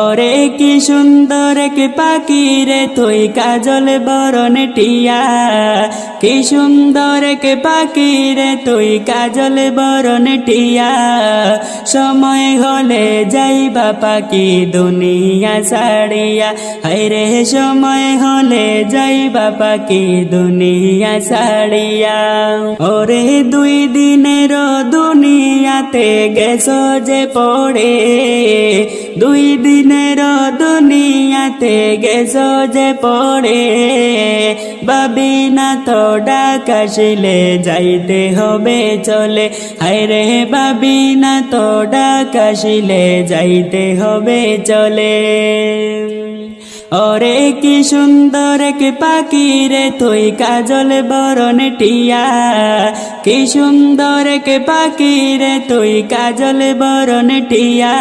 ওরে কি সুন্দর কে পাখি রে তুই কাজল বরণ টিয়া, কি সুন্দর কে পাখি রে তুই কাজল বরণ টিয়া। সময় হলে যাইবা পাখি দুনিয়া ছাড়িয়া, হায়রে সময় হলে যাইবা পাখি দুনিয়া ছাড়িয়া। ওরে দুই দিনের দুনিয়াতে গেছো যে পড়ে, দুই দিনের দুনিয়াতে গেছো যে পড়ে। ভাবি না তো ডাক আসিলে যাইতে হবে চলে, হায়রে ভাবি না তো ডাক আসিলে যাইতে হবে চলে। ওরে কি সুন্দর কে পাখি রে তুই কাজল বরণ টিয়া, কি সুন্দর কে পাখি রে তুই কাজল বরণ টিয়া।